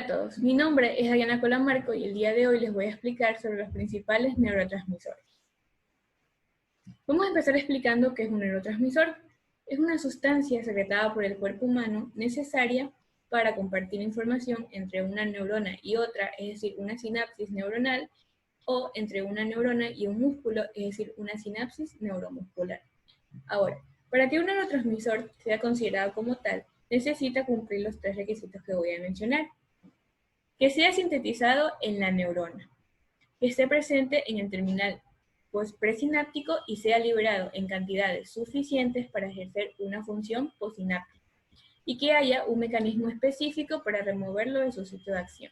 a todos, mi nombre es Diana Colamarco y el día de hoy les voy a explicar sobre los principales neurotransmisores. Vamos a empezar explicando qué es un neurotransmisor. Es una sustancia secretada por el cuerpo humano necesaria para compartir información entre una neurona y otra, es decir, una sinapsis neuronal, o entre una neurona y un músculo, es decir, una sinapsis neuromuscular. Ahora, para que un neurotransmisor sea considerado como tal, necesita cumplir los tres requisitos que voy a mencionar. Que sea sintetizado en la neurona, que esté presente en el terminal presináptico y sea liberado en cantidades suficientes para ejercer una función postsináptica, y que haya un mecanismo específico para removerlo de su sitio de acción.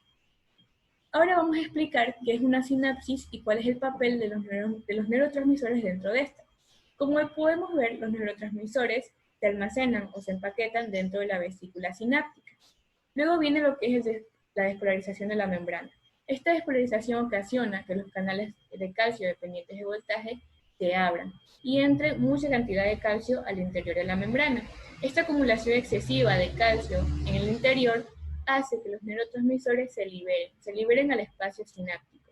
Ahora vamos a explicar qué es una sinapsis y cuál es el papel de los neurotransmisores dentro de esta. Como podemos ver, los neurotransmisores se almacenan o se empaquetan dentro de la vesícula sináptica. Luego viene lo que es la despolarización de la membrana. Esta despolarización ocasiona que los canales de calcio dependientes de voltaje se abran y entre mucha cantidad de calcio al interior de la membrana. Esta acumulación excesiva de calcio en el interior hace que los neurotransmisores se liberen al espacio sináptico.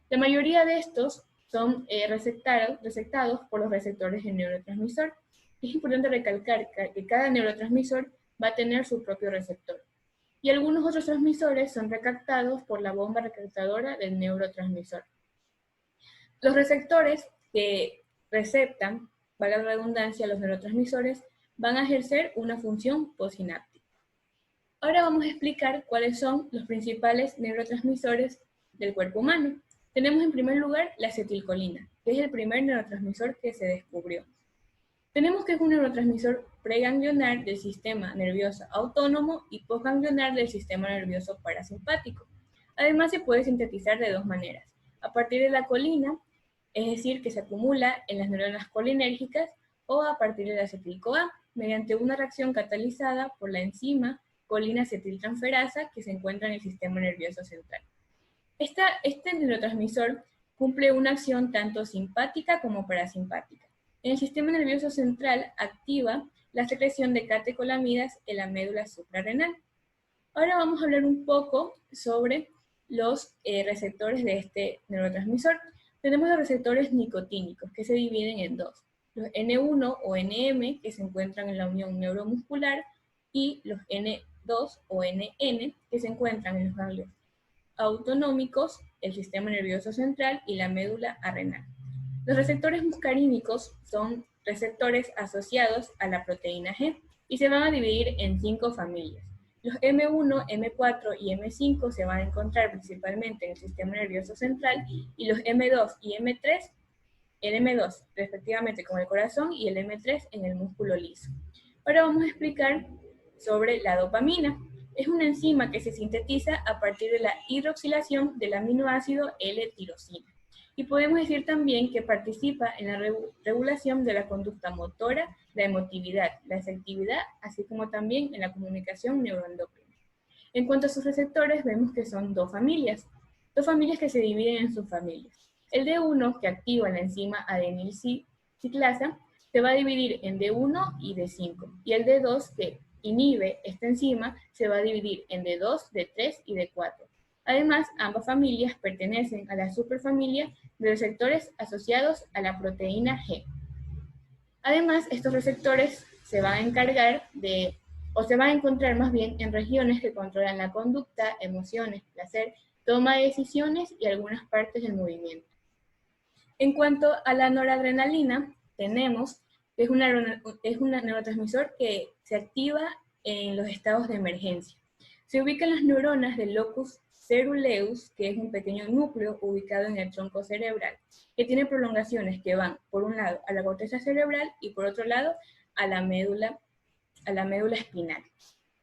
La mayoría de estos son receptados por los receptores del neurotransmisor. Es importante recalcar que cada neurotransmisor va a tener su propio receptor. Y algunos otros transmisores son recaptados por la bomba recaptadora del neurotransmisor. Los receptores que receptan, valga la redundancia, los neurotransmisores, van a ejercer una función postsináptica. Ahora vamos a explicar cuáles son los principales neurotransmisores del cuerpo humano. Tenemos en primer lugar la acetilcolina, que es el primer neurotransmisor que se descubrió. Tenemos que es un neurotransmisor preganglionar del sistema nervioso autónomo y postganglionar del sistema nervioso parasimpático. Además, se puede sintetizar de dos maneras: a partir de la colina, es decir, que se acumula en las neuronas colinérgicas, o a partir de la acetil-CoA, mediante una reacción catalizada por la enzima colina-acetiltransferasa que se encuentra en el sistema nervioso central. Este neurotransmisor cumple una acción tanto simpática como parasimpática. En el sistema nervioso central activa la secreción de catecolamidas en la médula suprarrenal. Ahora vamos a hablar un poco sobre los receptores de este neurotransmisor. Tenemos los receptores nicotínicos, que se dividen en dos: los N1 o NM, que se encuentran en la unión neuromuscular, y los N2 o NN, que se encuentran en los ganglios autonómicos, el sistema nervioso central y la médula adrenal. Los receptores muscarínicos son receptores asociados a la proteína G y se van a dividir en 5 familias. Los M1, M4 y M5 se van a encontrar principalmente en el sistema nervioso central, y los M2 y M3, el M2 respectivamente con el corazón y el M3 en el músculo liso. Ahora vamos a explicar sobre la dopamina. Es una enzima que se sintetiza a partir de la hidroxilación del aminoácido L-tirosina. Y podemos decir también que participa en la regulación de la conducta motora, la emotividad, la afectividad, así como también en la comunicación neuroendocrina. En cuanto a sus receptores, vemos que son dos familias que se dividen en subfamilias. El D1, que activa la enzima adenilciclasa, se va a dividir en D1 y D5, y el D2, que inhibe esta enzima, se va a dividir en D2, D3 y D4. Además, ambas familias pertenecen a la superfamilia de receptores asociados a la proteína G. Además, estos receptores se van a encargar de, o se van a encontrar más bien en regiones que controlan la conducta, emociones, placer, toma de decisiones y algunas partes del movimiento. En cuanto a la noradrenalina, tenemos que es un neurotransmisor que se activa en los estados de emergencia. Se ubica en las neuronas del locus ceruleus, que es un pequeño núcleo ubicado en el tronco cerebral, que tiene prolongaciones que van, por un lado, a la corteza cerebral y por otro lado, a la médula espinal.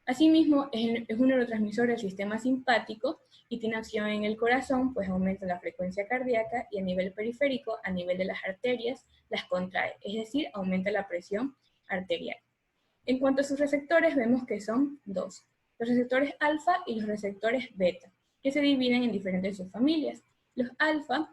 Asimismo, es un neurotransmisor del sistema simpático y tiene acción en el corazón, pues aumenta la frecuencia cardíaca, y a nivel periférico, a nivel de las arterias, las contrae, es decir, aumenta la presión arterial. En cuanto a sus receptores, vemos que son dos: los receptores alfa y los receptores beta, que se dividen en diferentes subfamilias. Los alfa,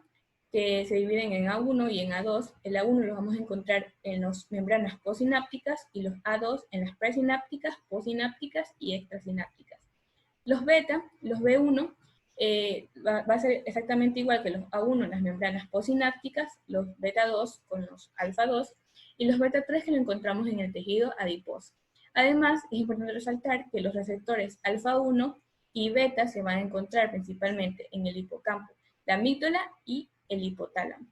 que se dividen en A1 y en A2, el A1 lo vamos a encontrar en las membranas postsinápticas y los A2 en las presinápticas, postsinápticas y extrasinápticas. Los beta, los B1, va a ser exactamente igual que los A1 en las membranas postsinápticas, los beta 2 con los alfa 2, y los beta 3 que lo encontramos en el tejido adiposo. Además, es importante resaltar que los receptores alfa 1 y beta se van a encontrar principalmente en el hipocampo, la amígdala y el hipotálamo.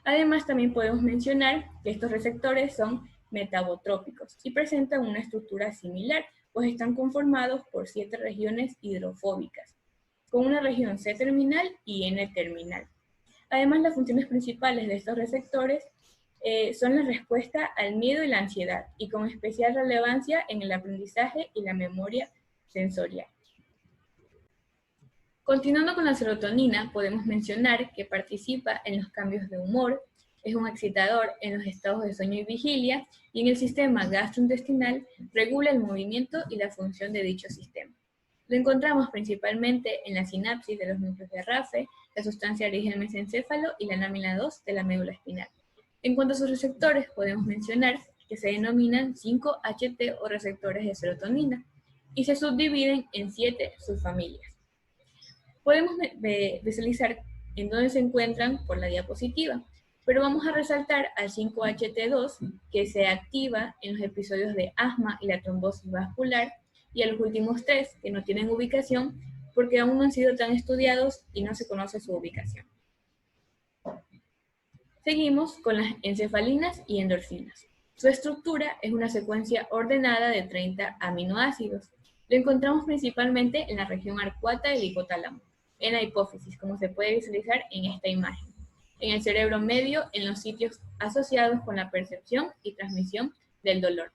Además, también podemos mencionar que estos receptores son metabotrópicos y presentan una estructura similar, pues están conformados por 7 regiones hidrofóbicas, con una región C-terminal y N-terminal. Además, las funciones principales de estos receptores son la respuesta al miedo y la ansiedad, y con especial relevancia en el aprendizaje y la memoria sensorial. Continuando con la serotonina, podemos mencionar que participa en los cambios de humor, es un excitador en los estados de sueño y vigilia, y en el sistema gastrointestinal regula el movimiento y la función de dicho sistema. Lo encontramos principalmente en la sinapsis de los núcleos de Rafe, la sustancia origen mesencéfalo y la lámina 2 de la médula espinal. En cuanto a sus receptores, podemos mencionar que se denominan 5-HT o receptores de serotonina, y se subdividen en 7 subfamilias. Podemos visualizar en dónde se encuentran por la diapositiva, pero vamos a resaltar al 5-HT2, que se activa en los episodios de asma y la trombosis vascular, y a los últimos 3, que no tienen ubicación porque aún no han sido tan estudiados y no se conoce su ubicación. Seguimos con las encefalinas y endorfinas. Su estructura es una secuencia ordenada de 30 aminoácidos. Lo encontramos principalmente en la región arcuata del hipotálamo, en la hipófisis, como se puede visualizar en esta imagen, en el cerebro medio, en los sitios asociados con la percepción y transmisión del dolor.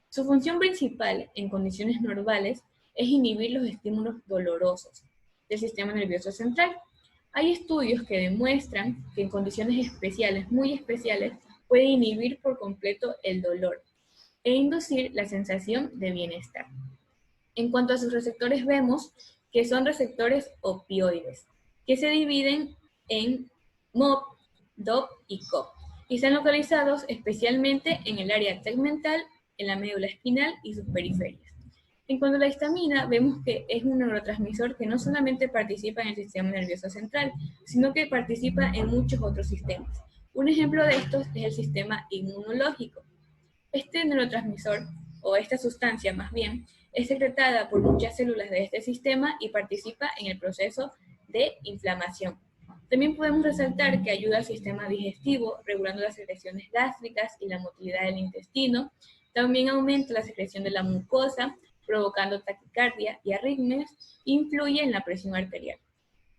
Su función principal en condiciones normales es inhibir los estímulos dolorosos del sistema nervioso central. Hay estudios que demuestran que en condiciones especiales, muy especiales, puede inhibir por completo el dolor e inducir la sensación de bienestar. En cuanto a sus receptores, vemos que son receptores opioides, que se dividen en MOP, DOP y COP, y están localizados especialmente en el área tegmental, en la médula espinal y sus periferias. En cuanto a la histamina, vemos que es un neurotransmisor que no solamente participa en el sistema nervioso central, sino que participa en muchos otros sistemas. Un ejemplo de estos es el sistema inmunológico. Este neurotransmisor, o esta sustancia más bien, es secretada por muchas células de este sistema y participa en el proceso de inflamación. También podemos resaltar que ayuda al sistema digestivo, regulando las secreciones gástricas y la motilidad del intestino. También aumenta la secreción de la mucosa, provocando taquicardia y arritmias, e influye en la presión arterial.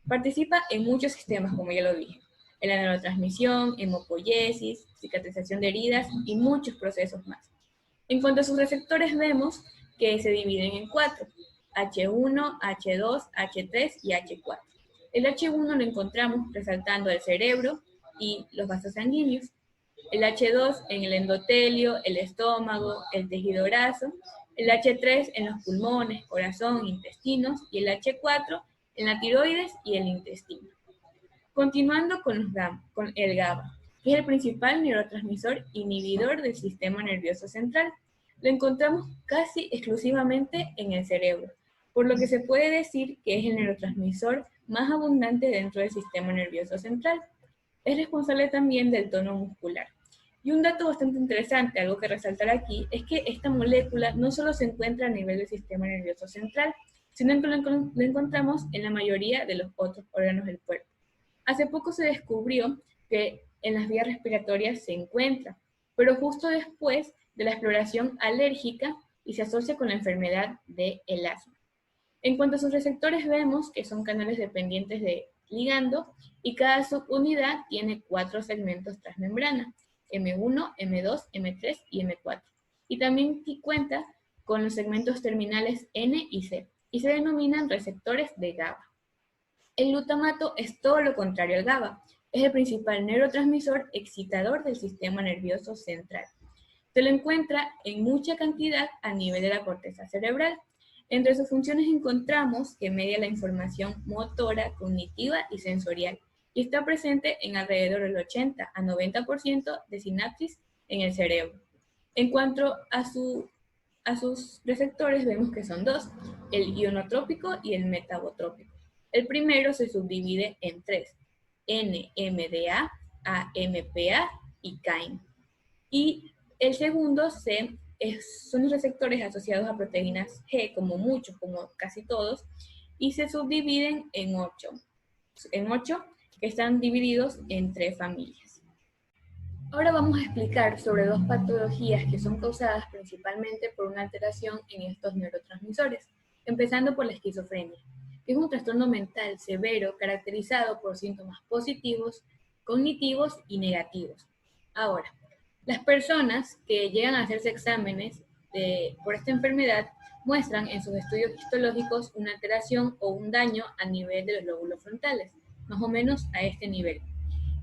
Participa en muchos sistemas, como ya lo dije, en la neurotransmisión, hemopoiesis, cicatrización de heridas y muchos procesos más. En cuanto a sus receptores, vemos que se dividen en 4, H1, H2, H3 y H4. El H1 lo encontramos resaltando el cerebro y los vasos sanguíneos, el H2 en el endotelio, el estómago, el tejido graso, el H3 en los pulmones, corazón, intestinos, y el H4 en la tiroides y el intestino. Continuando con el GABA, que es el principal neurotransmisor inhibidor del sistema nervioso central. Lo encontramos casi exclusivamente en el cerebro, por lo que se puede decir que es el neurotransmisor más abundante dentro del sistema nervioso central. Es responsable también del tono muscular. Y un dato bastante interesante, algo que resaltar aquí, es que esta molécula no solo se encuentra a nivel del sistema nervioso central, sino que lo encontramos en la mayoría de los otros órganos del cuerpo. Hace poco se descubrió que en las vías respiratorias se encuentra, pero justo después de la exploración alérgica y se asocia con la enfermedad del asma. En cuanto a sus receptores, vemos que son canales dependientes de ligando y cada subunidad tiene 4 segmentos transmembrana, M1, M2, M3 y M4. Y también cuenta con los segmentos terminales N y C, y se denominan receptores de GABA. El glutamato es todo lo contrario al GABA, es el principal neurotransmisor excitador del sistema nervioso central. Se lo encuentra en mucha cantidad a nivel de la corteza cerebral. Entre sus funciones encontramos que media la información motora, cognitiva y sensorial, y está presente en alrededor del 80 a 90% de sinapsis en el cerebro. En cuanto a su A sus receptores vemos que son dos, el ionotrópico y el metabotrópico. El primero se subdivide en tres, NMDA, AMPA y CAIN. Y el segundo son los receptores asociados a proteínas G, como muchos, como casi todos, y se subdividen en ocho que están divididos en tres familias. Ahora vamos a explicar sobre dos patologías que son causadas principalmente por una alteración en estos neurotransmisores, empezando por la esquizofrenia, que es un trastorno mental severo caracterizado por síntomas positivos, cognitivos y negativos. Ahora, las personas que llegan a hacerse exámenes por esta enfermedad muestran en sus estudios histológicos una alteración o un daño a nivel de los lóbulos frontales, más o menos a este nivel.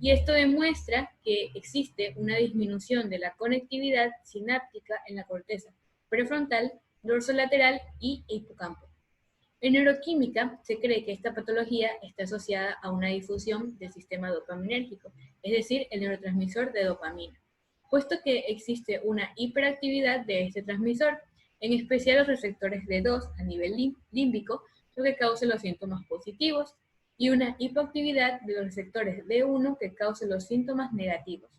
Y esto demuestra que existe una disminución de la conectividad sináptica en la corteza prefrontal, dorsolateral y hipocampo. En neuroquímica se cree que esta patología está asociada a una difusión del sistema dopaminérgico, es decir, el neurotransmisor de dopamina, puesto que existe una hiperactividad de este transmisor, en especial los receptores D2 a nivel límbico, lo que causa los síntomas positivos, y una hipoactividad de los receptores D1 que causa los síntomas negativos.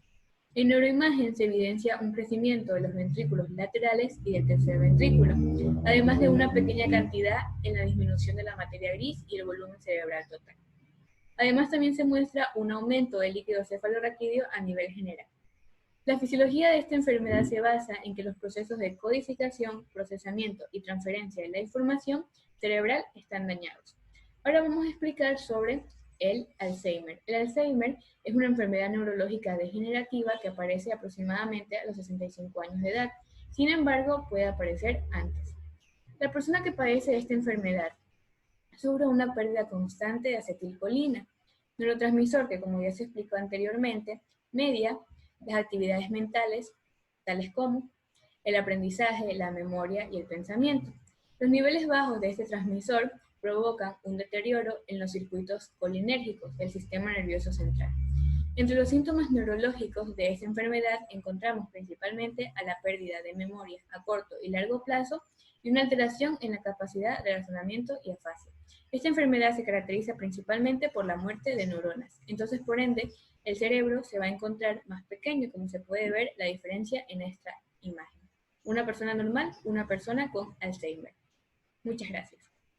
En neuroimagen se evidencia un crecimiento de los ventrículos laterales y del tercer ventrículo, además de una pequeña cantidad en la disminución de la materia gris y el volumen cerebral total. Además también se muestra un aumento del líquido cefalorraquídeo a nivel general. La fisiología de esta enfermedad se basa en que los procesos de codificación, procesamiento y transferencia de la información cerebral están dañados. Ahora vamos a explicar sobre el Alzheimer. El Alzheimer es una enfermedad neurológica degenerativa que aparece aproximadamente a los 65 años de edad. Sin embargo, puede aparecer antes. La persona que padece esta enfermedad sufre una pérdida constante de acetilcolina, neurotransmisor que, como ya se explicó anteriormente, media las actividades mentales, tales como el aprendizaje, la memoria y el pensamiento. Los niveles bajos de este transmisor provocan un deterioro en los circuitos colinérgicos del sistema nervioso central. Entre los síntomas neurológicos de esta enfermedad encontramos principalmente a la pérdida de memoria a corto y largo plazo y una alteración en la capacidad de razonamiento y afasia. Esta enfermedad se caracteriza principalmente por la muerte de neuronas. Entonces, por ende, el cerebro se va a encontrar más pequeño, como se puede ver la diferencia en esta imagen. Una persona normal, una persona con Alzheimer. Muchas gracias.